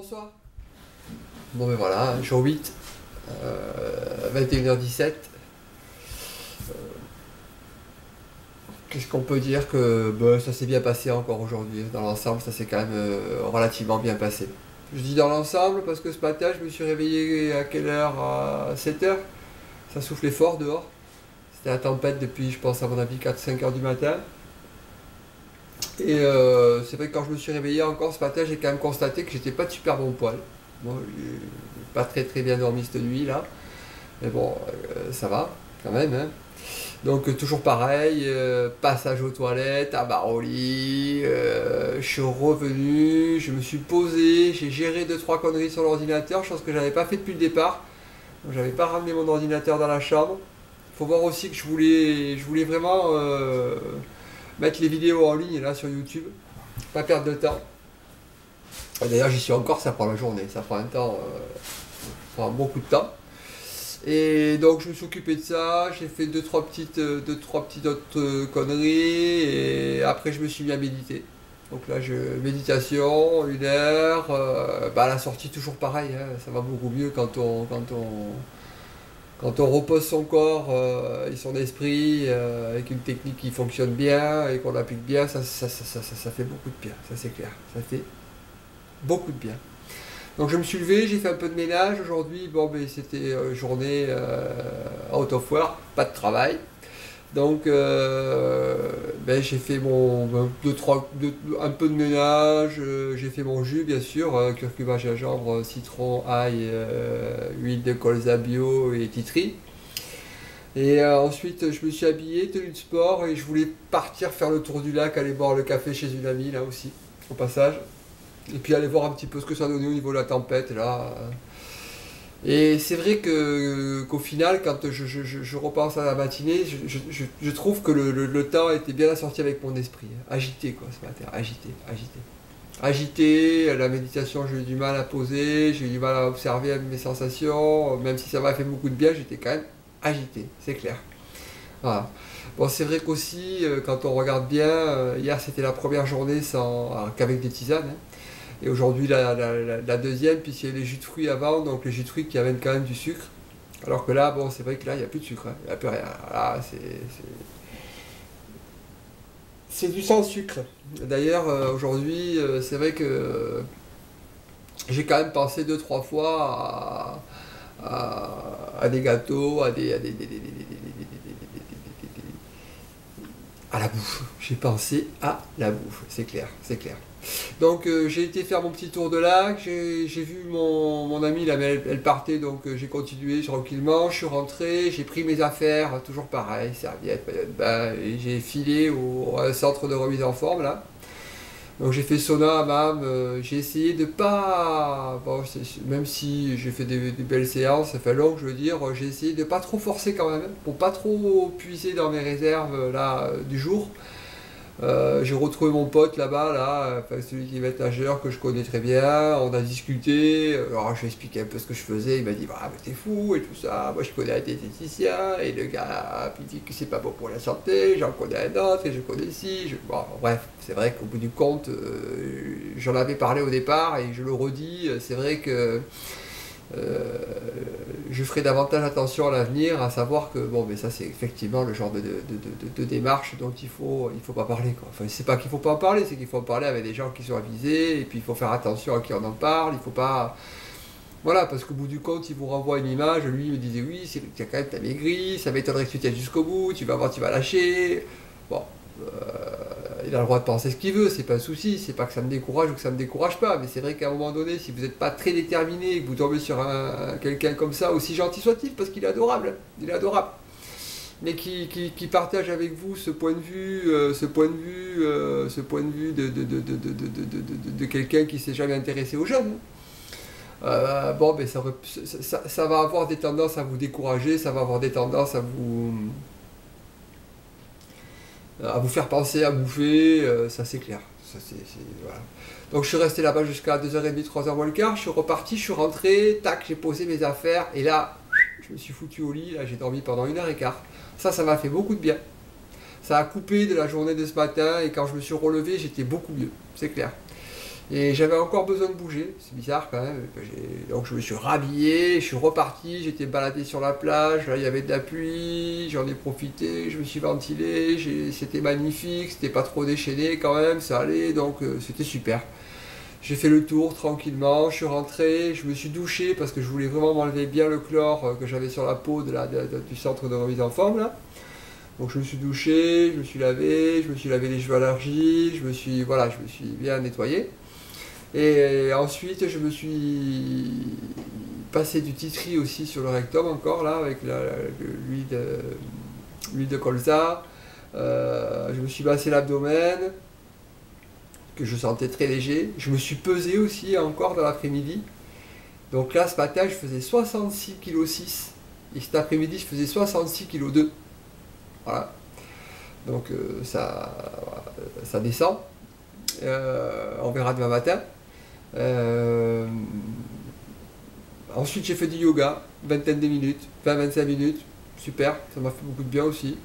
bonsoir. Bon ben voilà, jour 8, 21h17. Qu'est-ce qu'on peut dire que ça s'est bien passé encore aujourd'hui. Dans l'ensemble, ça s'est quand même relativement bien passé. Je dis dans l'ensemble parce que ce matin, je me suis réveillé à quelle heure? À 7h. Ça soufflait fort dehors. C'était la tempête depuis, je pense, à mon avis, 4-5 heures du matin. Et c'est vrai que quand je me suis réveillé encore ce matin, j'ai quand même constaté que j'étais pas de super bon poil. Moi, j'ai pas très bien dormi cette nuit là. Mais bon, ça va quand même, hein. Donc toujours pareil, passage aux toilettes, à barre au lit, je suis revenu, je me suis posé, j'ai géré 2-3 conneries sur l'ordinateur, chose que j'avais pas fait depuis le départ. Donc j'avais pas ramené mon ordinateur dans la chambre. Faut voir aussi que je voulais vraiment mettre les vidéos en ligne là sur YouTube, pas perdre de temps. D'ailleurs j'y suis encore, ça prend la journée, ça prend un temps, ça prend beaucoup de temps. Et donc je me suis occupé de ça, j'ai fait deux trois petites autres conneries et après je me suis mis à méditer. Donc là méditation, 1 heure, la sortie toujours pareil, hein, ça va beaucoup mieux quand on repose son corps et son esprit avec une technique qui fonctionne bien et qu'on applique bien, ça fait beaucoup de bien, ça c'est clair, ça fait beaucoup de bien. Donc je me suis levé, j'ai fait un peu de ménage. Aujourd'hui, c'était journée out of work, pas de travail. Donc j'ai fait un peu de ménage, j'ai fait mon jus bien sûr, curcuma, gingembre, citron, ail, huile de colza bio et titri. Et ensuite je me suis habillé, tenue de sport et je voulais partir faire le tour du lac, aller boire le café chez une amie là aussi, au passage. Et puis aller voir un petit peu ce que ça donnait au niveau de la tempête là. Et c'est vrai qu'au final, quand je repense à la matinée, je trouve que le temps était bien assorti avec mon esprit. Agité quoi ce matin, agité. Agité, la méditation j'ai eu du mal à poser, j'ai eu du mal à observer mes sensations, même si ça m'a fait beaucoup de bien, j'étais quand même agité, c'est clair. Voilà. Bon, c'est vrai qu'aussi, quand on regarde bien, hier c'était la première journée qu'avec des tisanes, hein. Et aujourd'hui la deuxième, puisqu'il y a les jus de fruits avant, donc les jus de fruits qui amènent quand même du sucre. Alors que là, c'est vrai que là, il n'y a plus de sucre, hein. Il n'y a plus rien. Là, c'est du sans sucre. D'ailleurs, aujourd'hui, c'est vrai que j'ai quand même pensé 2-3 fois à des gâteaux, à la bouffe. J'ai pensé à la bouffe, c'est clair, c'est clair. Donc j'ai été faire mon petit tour de lac, j'ai vu mon amie là, mais elle partait, donc j'ai continué tranquillement, je suis rentré, j'ai pris mes affaires, toujours pareil, serviette, maillot de bain, et j'ai filé au centre de remise en forme là. Donc j'ai fait sauna, hammam, j'ai essayé de pas, même si j'ai fait des belles séances, ça fait long, je veux dire, j'ai essayé de pas trop forcer quand même, pour pas trop puiser dans mes réserves là du jour. J'ai retrouvé mon pote là-bas, celui qui va être nageur, que je connais très bien, on a discuté, alors je lui ai expliqué un peu ce que je faisais, il m'a dit bah mais t'es fou et tout ça, moi je connais un diététicien, et le gars il dit que c'est pas bon pour la santé, j'en connais un autre, et je connais ci, bon bref, c'est vrai qu'au bout du compte, j'en avais parlé au départ, et je le redis, c'est vrai que je ferai davantage attention à l'avenir, à savoir que mais ça c'est effectivement le genre de démarche dont il faut pas parler quoi. Enfin c'est pas qu'il faut pas en parler, c'est qu'il faut en parler avec des gens qui sont avisés, et puis il faut faire attention à qui on en parle, il faut pas, voilà, parce qu'au bout du compte il vous renvoie une image, lui il me disait oui c'est quand même t'as maigri, ça m'étonnerait que tu tiennes jusqu'au bout, tu vas voir tu vas lâcher, bon. Il a le droit de penser ce qu'il veut, c'est pas un souci, c'est pas que ça me décourage ou que ça me décourage pas, mais c'est vrai qu'à un moment donné, si vous n'êtes pas très déterminé et que vous tombez sur quelqu'un comme ça, aussi gentil soit-il, parce qu'il est adorable, mais qui partage avec vous ce point de vue, de quelqu'un qui s'est jamais intéressé aux jeunes. Ça va avoir des tendances à vous décourager, ça va avoir des tendances à vous faire penser à bouffer, ça c'est clair. Voilà. Donc je suis resté là-bas jusqu'à 2h30, 3h moins le quart, je suis reparti, je suis rentré, tac, j'ai posé mes affaires, et là, je me suis foutu au lit, là j'ai dormi pendant 1h15. Ça m'a fait beaucoup de bien. Ça a coupé de la journée de ce matin, et quand je me suis relevé, j'étais beaucoup mieux, c'est clair. Et j'avais encore besoin de bouger, c'est bizarre quand même. Donc je me suis rhabillé, je suis reparti, j'étais baladé sur la plage, là il y avait de la pluie, j'en ai profité, je me suis ventilé, c'était magnifique, c'était pas trop déchaîné quand même, ça allait, donc c'était super. J'ai fait le tour tranquillement, je suis rentré, je me suis douché parce que je voulais vraiment m'enlever bien le chlore que j'avais sur la peau du centre de remise en forme là. Donc je me suis douché, je me suis lavé les cheveux à l'argile, voilà, je me suis bien nettoyé. Et ensuite, je me suis passé du titri aussi sur le rectum encore, là, avec l'huile de colza. Je me suis massé l'abdomen, que je sentais très léger. Je me suis pesé aussi encore dans l'après-midi. Donc là, ce matin, je faisais 66,6 kg. Et cet après-midi, je faisais 66,2 kg. Voilà. Donc ça descend. On verra demain matin. Ensuite j'ai fait du yoga, vingtaine de minutes, 20-25 minutes, super, ça m'a fait beaucoup de bien aussi.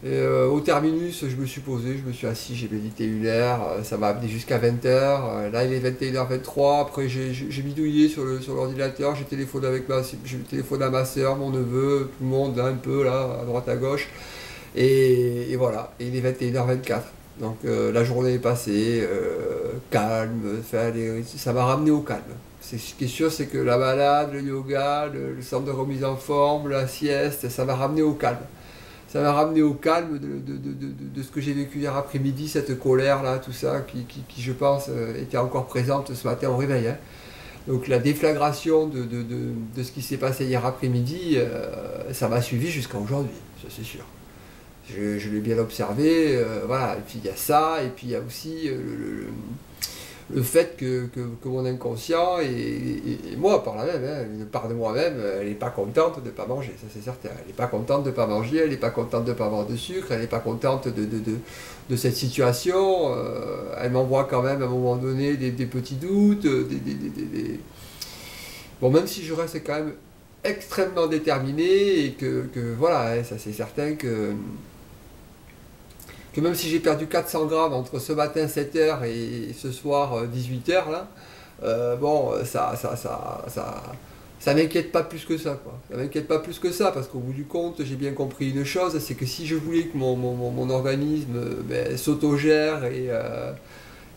Et au terminus je me suis posé, je me suis assis, j'ai médité 1 heure, ça m'a amené jusqu'à 20 h. Là il est 21 h 23, après j'ai bidouillé sur l'ordinateur, j'ai téléphoné à ma soeur, mon neveu, tout le monde là, un peu là, à droite à gauche. Et voilà, et il est 21 h 24. Donc la journée est passée, calme, ça m'a ramené au calme. Ce qui est sûr, c'est que la balade, le yoga, le centre de remise en forme, la sieste, ça m'a ramené au calme. Ça m'a ramené au calme de ce que j'ai vécu hier après-midi, cette colère là, tout ça, qui je pense était encore présente ce matin au réveil. Hein. Donc la déflagration de ce qui s'est passé hier après-midi, ça m'a suivi jusqu'à aujourd'hui, ça c'est sûr. Je l'ai bien observé, voilà, et puis il y a ça, et puis il y a aussi le fait que mon inconscient, et moi par là même, hein, une part de moi-même, elle n'est pas contente de ne pas manger, ça c'est certain. Elle n'est pas contente de ne pas manger, elle n'est pas contente de ne pas avoir de sucre, elle n'est pas contente de cette situation, elle m'envoie quand même à un moment donné des petits doutes, Bon, même si je reste quand même extrêmement déterminé, et que voilà, hein, ça c'est certain que même si j'ai perdu 400 grammes entre ce matin 7 h et ce soir 18 h là, bon, ça m'inquiète pas plus que ça, quoi. Ça m'inquiète pas plus que ça, parce qu'au bout du compte, j'ai bien compris une chose, c'est que si je voulais que mon organisme s'autogère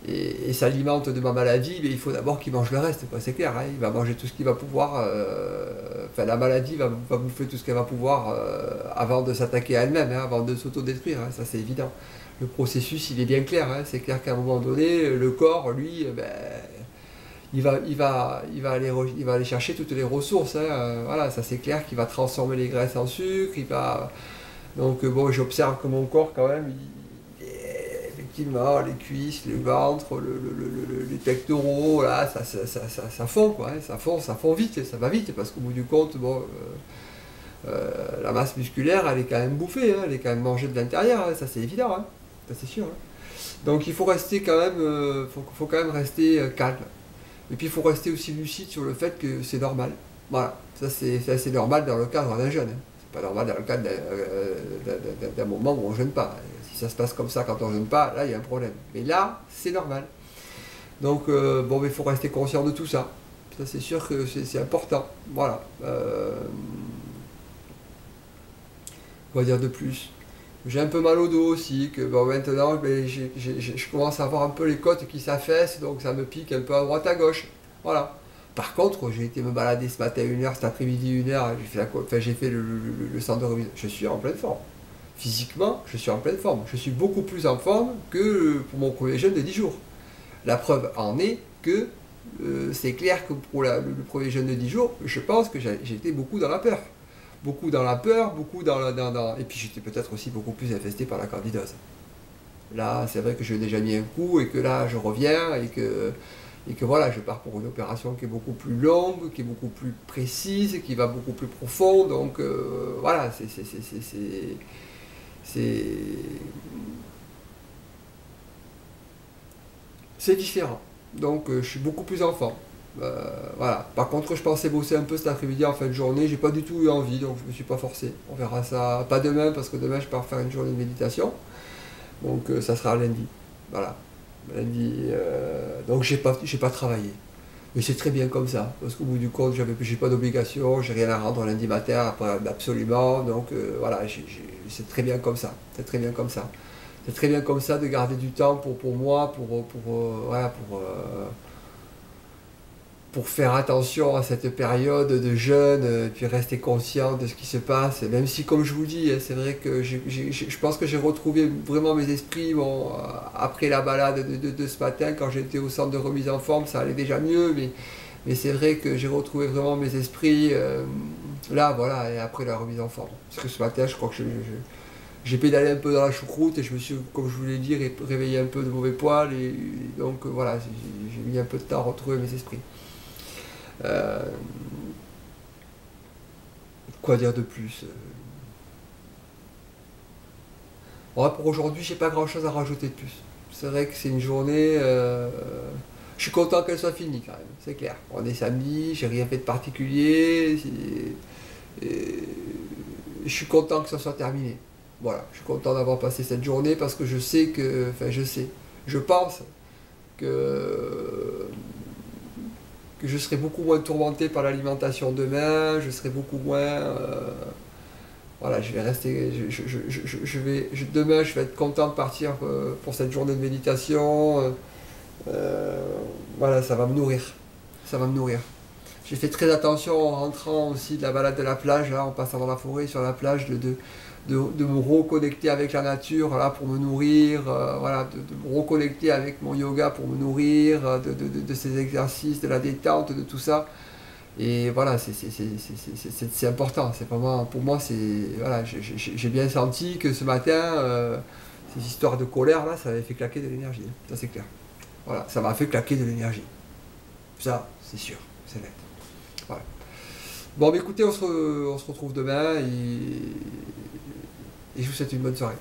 et s'alimente de ma maladie, il faut d'abord qu'il mange le reste, quoi, c'est clair, hein. Il va manger tout ce qu'il va pouvoir, enfin la maladie va bouffer tout ce qu'elle va pouvoir avant de s'attaquer à elle-même, hein, avant de s'autodétruire, hein, ça c'est évident. Le processus il est bien clair, hein, c'est clair qu'à un moment donné, le corps, lui, il va aller chercher toutes les ressources, hein, voilà, ça c'est clair qu'il va transformer les graisses en sucre, donc bon, j'observe que mon corps quand même, effectivement, les cuisses, le ventre, les pectoraux, là, ça fond, quoi, hein, ça fond vite, ça va vite, parce qu'au bout du compte, bon, la masse musculaire, elle est quand même bouffée, hein, elle est quand même mangée de l'intérieur, hein, ça c'est évident, hein, ça c'est sûr. Hein. Donc il faut rester quand même, faut quand même rester calme. Et puis il faut rester aussi lucide sur le fait que c'est normal. Voilà, ça c'est normal dans le cadre d'un jeûne. Hein. C'est pas normal dans le cadre d'un moment où on ne jeûne pas. Si ça se passe comme ça quand on ne jeûne pas, là il y a un problème. Mais là, c'est normal. Donc bon, mais il faut rester conscient de tout ça. Ça c'est sûr que c'est important. Voilà. Quoi dire de plus? J'ai un peu mal au dos aussi, que bon, maintenant je commence à avoir un peu les côtes qui s'affaissent, donc ça me pique un peu à droite à gauche. Voilà. Par contre, j'ai été me balader ce matin 1 h, cet après-midi 1 h, j'ai fait le centre de remise. Je suis en pleine forme. Physiquement, je suis en pleine forme. Je suis beaucoup plus en forme que pour mon premier jeûne de 10 jours. La preuve en est que c'est clair que pour le premier jeûne de 10 jours, je pense que j'étais beaucoup dans la peur. Beaucoup dans la peur, beaucoup et puis j'étais peut-être aussi beaucoup plus infesté par la candidose. Là, c'est vrai que j'ai déjà mis un coup, et que là, je reviens, et que voilà, je pars pour une opération qui est beaucoup plus longue, qui est beaucoup plus précise, qui va beaucoup plus profond, donc voilà, c'est différent. Donc je suis beaucoup plus en forme. Voilà. Par contre, je pensais bosser un peu cet après-midi en fin de journée, j'ai pas du tout eu envie, donc je me suis pas forcé. On verra ça, pas demain, parce que demain je pars faire une journée de méditation, donc ça sera lundi. Voilà. Lundi, donc j'ai pas travaillé. Mais c'est très bien comme ça, parce qu'au bout du compte, j'ai pas d'obligation, j'ai rien à rendre lundi matin, après, absolument, donc voilà, c'est très bien comme ça, c'est très bien comme ça. C'est très bien comme ça de garder du temps pour moi, voilà, pour faire attention à cette période de jeûne, et puis rester conscient de ce qui se passe, même si comme je vous dis, c'est vrai que je pense que j'ai retrouvé vraiment mes esprits, bon, après la balade de ce matin, quand j'étais au centre de remise en forme, ça allait déjà mieux, mais c'est vrai que j'ai retrouvé vraiment mes esprits, là, voilà, et après la remise en forme. Parce que ce matin, je crois que j'ai pédalé un peu dans la choucroute et je me suis, comme je vous l'ai dit, réveillé un peu de mauvais poil, et donc voilà, j'ai mis un peu de temps à retrouver mes esprits. Euh, quoi dire de plus? Bon, pour aujourd'hui, j'ai pas grand chose à rajouter de plus. C'est vrai que c'est une journée. Je suis content qu'elle soit finie quand même, c'est clair. On est samedi, j'ai rien fait de particulier. Je suis content que ça soit terminé. Voilà, je suis content d'avoir passé cette journée parce que je sais que. Enfin, je pense que je serai beaucoup moins tourmenté par l'alimentation demain, je serai beaucoup moins. Voilà, je vais rester. Demain, je vais être content de partir pour cette journée de méditation. Voilà, ça va me nourrir. Ça va me nourrir. J'ai fait très attention en rentrant aussi de la balade de la plage, là, en passant dans la forêt, sur la plage, de me reconnecter avec la nature là, pour me nourrir, voilà, de me reconnecter avec mon yoga pour me nourrir, de ces exercices, de la détente, de tout ça. Et voilà, c'est important. C'est vraiment, pour moi, voilà, j'ai bien senti que ce matin, ces histoires de colère là, ça avait fait claquer de l'énergie. Ça c'est clair. Voilà, ça m'a fait claquer de l'énergie. Ça, c'est sûr, c'est net. Voilà. Bon, mais écoutez, on se retrouve demain et je vous souhaite une bonne soirée.